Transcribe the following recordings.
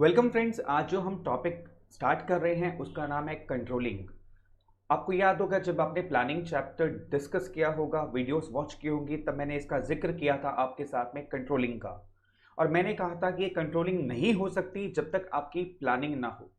Welcome friends. आज जो हम टॉपिक स्टार्ट कर रहे हैं उसका नाम है कंट्रोलिंग। आपको याद होगा जब आपने प्लानिंग चैप्टर डिस्कस किया होगा, वीडियोस वॉच की होंगी, तब मैंने इसका जिक्र किया था आपके साथ में कंट्रोलिंग का। और मैंने कहा था कि ये कंट्रोलिंग नहीं हो सकती जब तक आपकी प्लानिंग ना हो।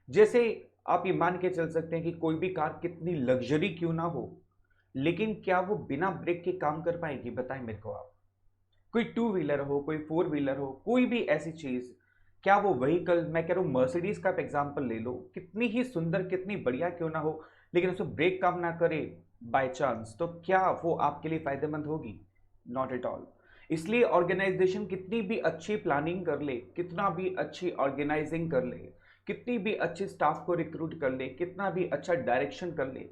जैसे आप ये मान के चल सकते हैं कि कोई भी कार कितनी लग्जरी क्यों ना हो, लेकिन क्या वो बिना ब्रेक के काम कर पाएगी? बताएं मेरे को आप। कोई टू व्हीलर हो, कोई फोर व्हीलर हो, कोई भी ऐसी चीज, क्या वो व्हीकल, मैं कह रहा हूं मर्सिडीज का आप एग्जांपल ले लो, कितनी ही सुंदर कितनी बढ़िया क्यों ना हो, लेकिन उसमें ब्रेक काम ना करे बाय चांस, तो क्या वो आपके लिए फायदेमंद होगी? Not at all. इसलिए ऑर्गेनाइजेशन कितनी भी अच्छी प्लानिंग कर ले, कितना भी अच्छी ऑर्गेनाइजिंग कर ले, कितनी भी अच्छी स्टाफ को रिक्रूट कर ले, कितना भी अच्छा डायरेक्शन कर ले,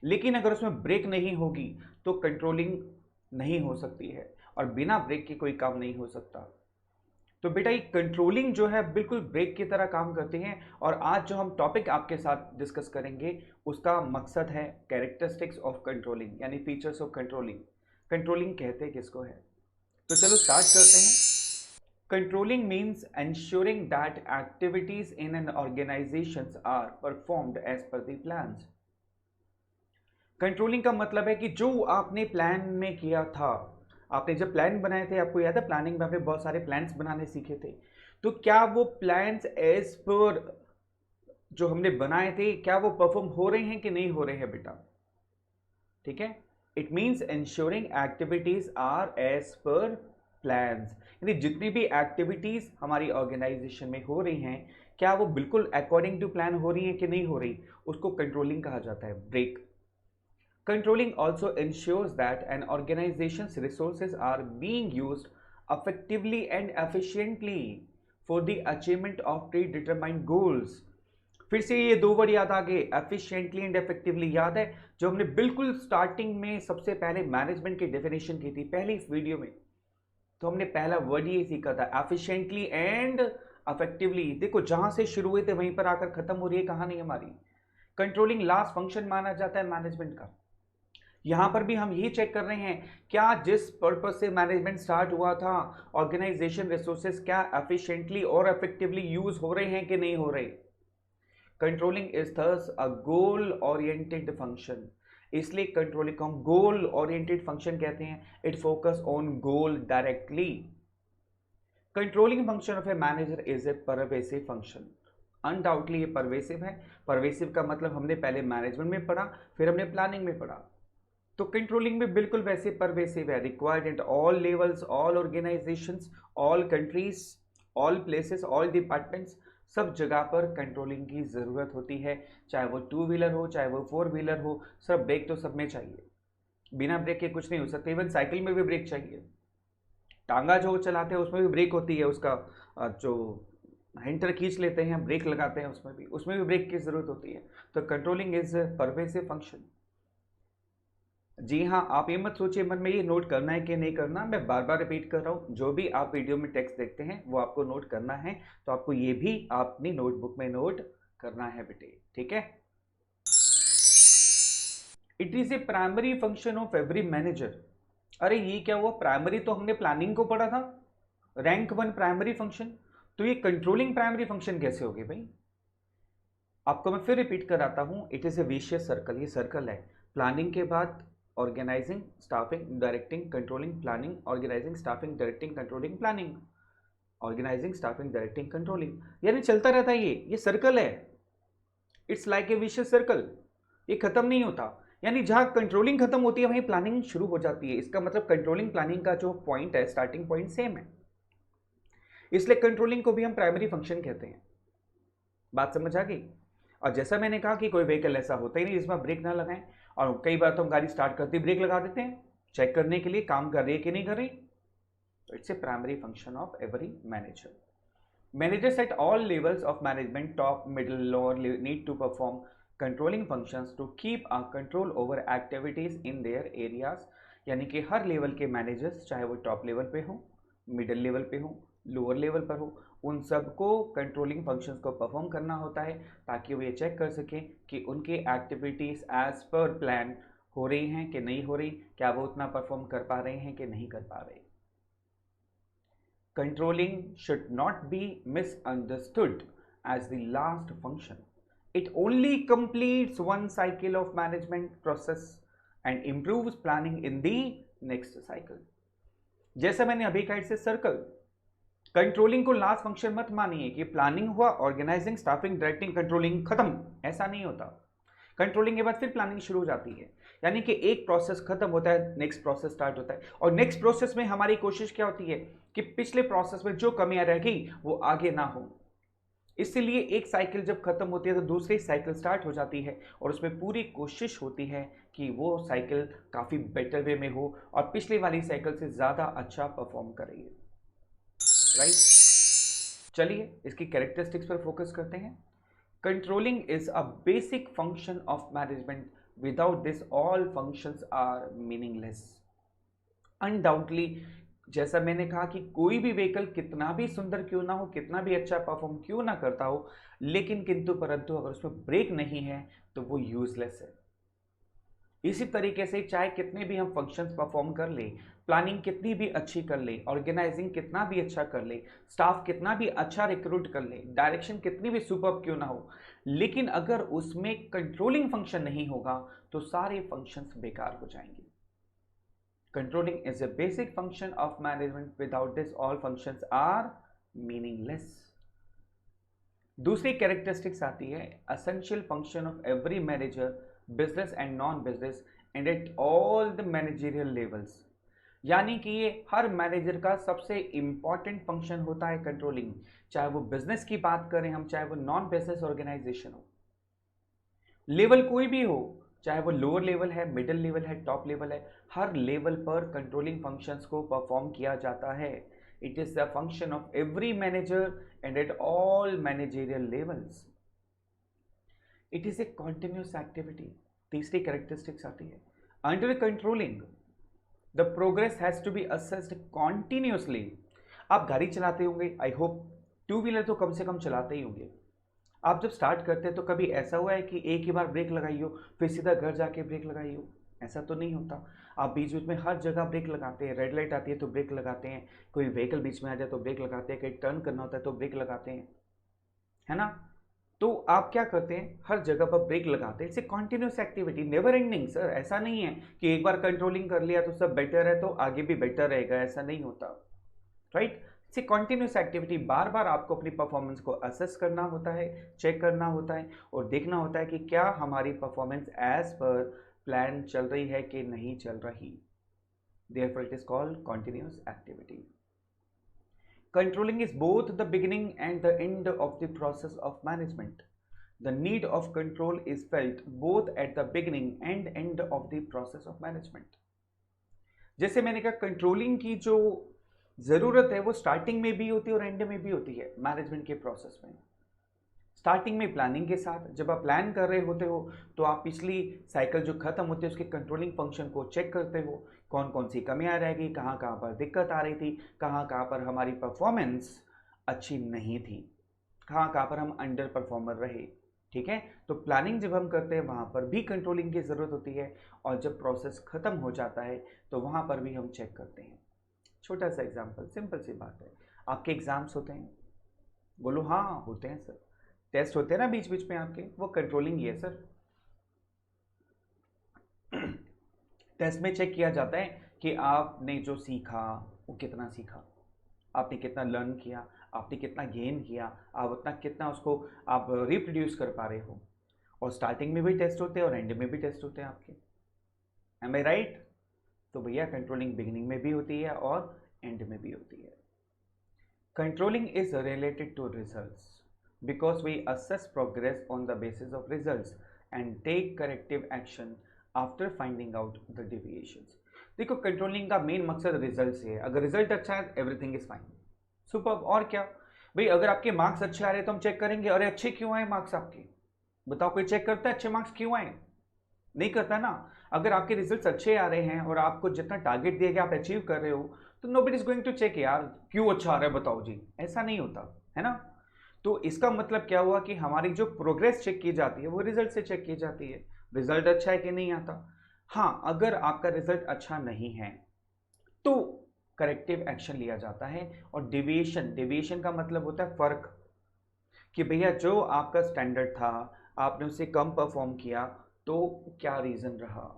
लेकिन अगर उसमें ब्रेक नहीं होगी तो कंट्रोलिंग नहीं हो सकती है। और बिना ब्रेक के कोई काम नहीं हो सकता। तो बेटा ये कंट्रोलिंग जो है बिल्कुल ब्रेक की तरह काम करती है। और आज जो हम टॉपिक आपके साथ डिस्कस करेंगे उसका मकसद है कैरेक्टरिस्टिक्स ऑफ कंट्रोलिंग, यानी फीचर्स ऑफ कंट्रोलिंग। कंट्रोलिंग कहते किसको है? तो चलो स्टार्ट करते हैं। Controlling means ensuring that activities in an organization are performed as per the plans। Controlling का मतलब है कि जो आपने प्लान में किया था, आपने जब प्लान बनाए थे, आपको याद है प्लानिंग में आपने बहुत सारे प्लान्स बनाने सीखे थे, तो क्या वो प्लान्स एज पर जो हमने बनाए थे क्या वो परफॉर्म हो रहे हैं कि नहीं हो रहे हैं बेटा? ठीक है। It means ensuring activities are as per plans, यानी जितनी भी एक्टिविटीज हमारी ऑर्गेनाइजेशन में हो रही हैं क्या वो बिल्कुल अकॉर्डिंग टू प्लान हो रही हैं कि नहीं हो रही, उसको कंट्रोलिंग कहा जाता है, break. Controlling also ensures that an organization's resources are being used effectively and efficiently for the achievement of predetermined goals। फिर से ये दो वर्ड याद आ गए, एफिशिएंटली एंड इफेक्टिवली। याद है जो हमने बिल्कुल स्टार्टिंग में सबसे पहले मैनेजमेंट की डेफिनेशन की थी पहली इस वीडियो में, तो हमने पहला वर्ड ये सीखा था, एफिशिएंटली एंड इफेक्टिवली। देखो जहां से शुरू हुए थे वहीं पर आकर खत्म हो रही है कहानी हमारी। कंट्रोलिंग लास्ट फंक्शन माना जाता है मैनेजमेंट का। यहां पर भी हम यही चेक कर रहे हैं क्या जिस पर्पस से मैनेजमेंट स्टार्ट हुआ था, ऑर्गेनाइजेशन रिसोर्सेज क्या एफिशिएंटली और इफेक्टिवली यूज हो रहे हैं कि नहीं हो रहे। Controlling is thus a goal oriented function. इसलिए कंट्रोलिंग को हम गोल ओरिएंटेड फंक्शन कहते हैं। It focus on goal directly. Controlling function of a manager is a pervasive function. Undoubtedly ये परवेसिव है। परवेसिव का मतलब हमने पहले मैनेजमेंट में पढ़ा, फिर हमने प्लानिंग में पढ़ा, तो कंट्रोलिंग में बिल्कुल वैसे परवेसिव है। Required at all levels, all organisations, all countries, all places, all departments, सब जगह पर कंट्रोलिंग की ज़रूरत होती है। चाहे वो टू व्हीलर हो, चाहे वो फोर व्हीलर हो, सब ब्रेक तो सब में चाहिए। बिना ब्रेक के कुछ नहीं हो सकता। इवन साइकिल में भी ब्रेक चाहिए। टांगा जो चलाते हैं उसमें भी ब्रेक होती है, उसका जो हैंडल खींच लेते हैं, ब्रेक लगाते हैं, उसमें भी ब्रेक की ज़रूरत होती है। तो कंट्रोलिंग इज परवेसिव फंक्शन। जी हाँ, आप ये मत सोचिए मन में ये नोट करना है कि नहीं करना। मैं बार बार रिपीट कर रहा हूँ, जो भी आप वीडियो में टेक्स्ट देखते हैं वो आपको नोट करना है, तो आपको ये भी अपनी नोटबुक में नोट करना है बेटे, ठीक है। It is A primary function of every manager. अरे ये क्या हुआ, प्राइमरी तो हमने प्लानिंग को पढ़ा था, रैंक वन प्राइमरी फंक्शन, तो ये कंट्रोलिंग प्राइमरी फंक्शन कैसे होगी भाई? आपको मैं फिर रिपीट कराता हूँ, it is a vicious circle. ये सर्कल है, प्लानिंग के बाद organising, staffing, directing, controlling, planning, organising, staffing, directing, controlling, planning, organising, staffing, directing, controlling, यानी चलता रहता है। ये सर्कल है। It's like a vicious circle, ये खत्म नहीं होता। यानी जहां कंट्रोलिंग खत्म होती है वहीं प्लानिंग शुरू हो जाती है। इसका मतलब कंट्रोलिंग प्लानिंग का जो पॉइंट है, स्टार्टिंग पॉइंट सेम है। इसलिए कंट्रोलिंग को भी हम प्राइमरी फंक्शन कहते हैं। बात समझ आ गई? और जैसा मैंने कहा कि कोई व्हीकल ऐसा होता ही नहीं जिसमें ब्रेक ना लगाएं, और कई बार तो हम गाड़ी स्टार्ट करते ही ब्रेक लगा देते हैं चेक करने के लिए काम कर रही है कि नहीं कर रही। तो it's a primary function of every manager. Managers at all levels of management, top, middle, lower, need to perform controlling functions to keep a control over activities in their areas। यानी कि हर लेवल के managers, चाहे वो top level पे हो, middle level पे हो, lower level पर हो, उन सबको कंट्रोलिंग फंक्शंस को परफॉर्म करना होता है ताकि वो ये चेक कर सकें कि उनकी एक्टिविटीज़ एज पर प्लान हो रही हैं कि नहीं हो रही, क्या वो उतना परफॉर्म कर पा रहे हैं कि नहीं कर पा रहे। Controlling should not be misunderstood as the last function. It only completes one cycle of management process and improves planning in the next cycle. जैसा मैंने अभी कहा, इट्स ए सर्कल. कंट्रोलिंग को लास्ट फंक्शन मत मानिए कि प्लानिंग हुआ, organising, staffing, directing, controlling खत्म. ऐसा नहीं होता. कंट्रोलिंग के बाद फिर प्लानिंग शुरू हो जाती है. यानी कि एक प्रोसेस खत्म होता है, नेक्स्ट प्रोसेस स्टार्ट होता है. और नेक्स्ट प्रोसेस में हमारी कोशिश क्या होती है कि पिछले प्रोसेस में जो कमियां रह गई वो आगे ना हो. इसलिए एक साइकिल जब खत्म होती है तो दूसरी साइकिल स्टार्ट हो जाती है और उसमें पूरी कोशिश होती है कि वो साइकिल काफ़ी बेटर वे में हो और पिछली वाली साइकिल से ज़्यादा अच्छा परफॉर्म करेगी. राइट. चलिए इसकी कैरेक्टरिस्टिक्स पर फोकस करते हैं. Controlling is a basic function of management. Without this all functions are meaningless. Undoubtedly, जैसा मैंने कहा कि कोई भी व्हीकल कितना भी सुंदर क्यों ना हो, कितना भी अच्छा परफॉर्म क्यों ना करता हो, लेकिन किंतु परंतु अगर उसमें ब्रेक नहीं है तो वो यूजलेस है. इसी तरीके से चाहे कितने भी हम फंक्शंस परफॉर्म कर ले, प्लानिंग कितनी भी अच्छी कर ले, ऑर्गेनाइजिंग कितना भी अच्छा कर ले, स्टाफ कितना भी अच्छा रिक्रूट कर ले, डायरेक्शन कितनी भी सुपर्ब क्यों ना हो, लेकिन अगर उसमें कंट्रोलिंग फंक्शन नहीं होगा तो सारे फंक्शंस बेकार हो जाएंगे. Controlling is a basic function of management. Without this, all functions are meaningless. दूसरी कैरेक्टरिस्टिक्स आती है essential function of every manager, business and non-business, and at all the managerial levels. यानी कि ये हर मैनेजर का सबसे इंपॉर्टेंट फंक्शन होता है कंट्रोलिंग. चाहे वो बिजनेस की बात करें हम, चाहे वो नॉन बिजनेस ऑर्गेनाइजेशन हो, लेवल कोई भी हो, चाहे वो लोअर लेवल है, मिडिल लेवल है, टॉप लेवल है, हर लेवल पर कंट्रोलिंग फंक्शंस को परफॉर्म किया जाता है. It is the function of every manager and at all managerial levels. It is a continuous activity. तीसरी कैरेक्टरिस्टिक्स आती है under controlling the progress has to be assessed continuously. आप गाड़ी चलाते होंगे, आई होप टू व्हीलर तो कम से कम चलाते ही होंगे. आप जब स्टार्ट करते हैं तो कभी ऐसा हुआ है कि एक ही बार ब्रेक लगाई हो फिर सीधा घर जाके ब्रेक लगाई हो? ऐसा तो नहीं होता. आप बीच बीच में हर जगह ब्रेक लगाते हैं. रेड लाइट आती है तो ब्रेक लगाते हैं, कोई व्हीकल बीच में आ जाए तो ब्रेक लगाते हैं, कहीं टर्न करना होता है तो ब्रेक लगाते हैं, है ना? तो आप क्या करते हैं, हर जगह पर ब्रेक लगाते हैं. It's a continuous activity, never ending sir. ऐसा नहीं है कि एक बार कंट्रोलिंग कर लिया तो सब बेटर है तो आगे भी बेटर रहेगा, ऐसा नहीं होता. राइट. It's continuous activity. बार बार आपको अपनी परफॉर्मेंस को असेस करना होता है, चेक करना होता है और देखना होता है कि क्या हमारी परफॉर्मेंस एज पर प्लान चल रही है कि नहीं चल रही. Therefore it is called continuous activity. Controlling is both the beginning and the end of the process of management. The need of control is felt both at the beginning and end of the process of management. जैसे मैंने कहा, controlling की जो ज़रूरत है वो starting में भी होती है और एंड में भी होती है मैनेजमेंट के प्रोसेस में. स्टार्टिंग में प्लानिंग के साथ, जब आप प्लान कर रहे होते हो तो आप पिछली साइकिल जो खत्म होती है उसके कंट्रोलिंग फंक्शन को चेक करते हो, कौन कौन सी कमियां रह गई, कहाँ कहाँ पर दिक्कत आ रही थी, कहाँ कहाँ पर हमारी परफॉर्मेंस अच्छी नहीं थी, कहाँ कहाँ पर हम अंडर परफॉर्मर रहे. ठीक है. तो प्लानिंग जब हम करते हैं वहाँ पर भी कंट्रोलिंग की ज़रूरत होती है और जब प्रोसेस ख़त्म हो जाता है तो वहाँ पर भी हम चेक करते हैं. छोटा सा एग्जाम्पल, सिंपल सी बात है. आपके एग्जाम्स होते हैं, बोलो हाँ होते हैं सर. टेस्ट होते हैं ना बीच बीच में आपके, वो कंट्रोलिंग ही है सर. टेस्ट में चेक किया जाता है कि आपने जो सीखा वो कितना सीखा, आपने कितना लर्न किया, आपने कितना गेन किया, आप उतना कितना उसको आप रिप्रोड्यूस कर पा रहे हो. और स्टार्टिंग में भी टेस्ट होते हैं और एंड में भी टेस्ट होते हैं आपके. एम आई राइट? तो भैया कंट्रोलिंग बिगिनिंग में भी होती है और एंड में भी होती है. Controlling is related to results because we assess progress on the basis of results and take corrective action after finding out the deviations. देखो, कंट्रोलिंग का मेन मकसद रिजल्ट से है. अगर रिजल्ट अच्छा है एवरीथिंग इज फाइन, सुपर. और क्या भाई, अगर आपके मार्क्स अच्छे आ रहे हैं तो हम चेक करेंगे, अरे अच्छे क्यों आए मार्क्स आपके, बताओ. कोई चेक करता है अच्छे मार्क्स क्यों आए? नहीं करता ना. अगर आपके रिजल्ट्स अच्छे आ रहे हैं और आपको जितना टारगेट दिया गया आप अचीव कर रहे हो तो nobody is going to check यार क्यों अच्छा आ रहा है बताओ जी, ऐसा नहीं होता है ना. तो इसका मतलब क्या हुआ कि हमारी जो प्रोग्रेस चेक की जाती है वो रिजल्ट से चेक की जाती है. रिजल्ट अच्छा है कि नहीं आता. हाँ, अगर आपका रिजल्ट अच्छा नहीं है तो करेक्टिव एक्शन लिया जाता है। और डेविएशन का मतलब होता है फर्क, कि भैया जो आपका स्टैंडर्ड था आपने उससे कम परफॉर्म किया, तो क्या रीज़न रहा,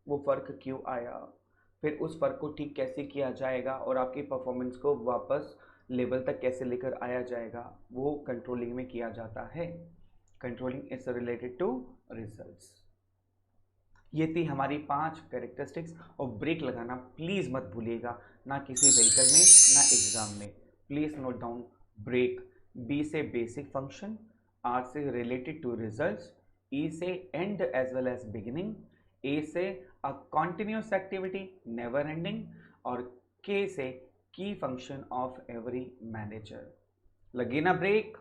वो फ़र्क क्यों आया, फिर उस फ़र्क को ठीक कैसे किया जाएगा और आपकी परफॉर्मेंस को वापस लेवल तक कैसे लेकर आया जाएगा, वो कंट्रोलिंग में किया जाता है। Controlling is related to results. ये थी हमारी 5 कैरेक्टरिस्टिक्स। और ब्रेक लगाना प्लीज़ मत भूलिएगा, ना किसी व्हीकल में ना एग्ज़ाम में। Please note down break. B से बेसिक फंक्शन, आर से रिलेटेड टू रिजल्ट्स, ई से end as well as beginning, A से a continuous activity never ending, और के से की फंक्शन ऑफ एवरी मैनेजर। लगे ना ब्रेक?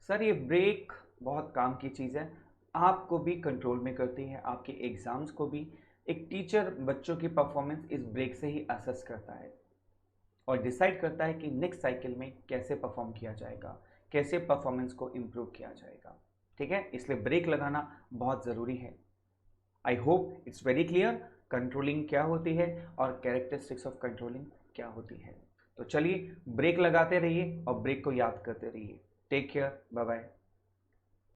सर ये ब्रेक बहुत काम की चीज़ है, आपको भी कंट्रोल में करती है, आपके एग्ज़ाम्स को भी। एक टीचर बच्चों की परफॉर्मेंस इस ब्रेक से ही असेस करता है और डिसाइड करता है कि नेक्स्ट साइकिल में कैसे परफॉर्म किया जाएगा, कैसे परफॉर्मेंस को इम्प्रूव किया जाएगा। ठीक है, इसलिए ब्रेक लगाना बहुत ज़रूरी है। I hope it's very clear controlling क्या होती है और कैरेक्टरिस्टिक्स ऑफ कंट्रोलिंग क्या होती है। तो चलिए ब्रेक लगाते रहिए और ब्रेक को याद करते रहिए। Take care, bye bye.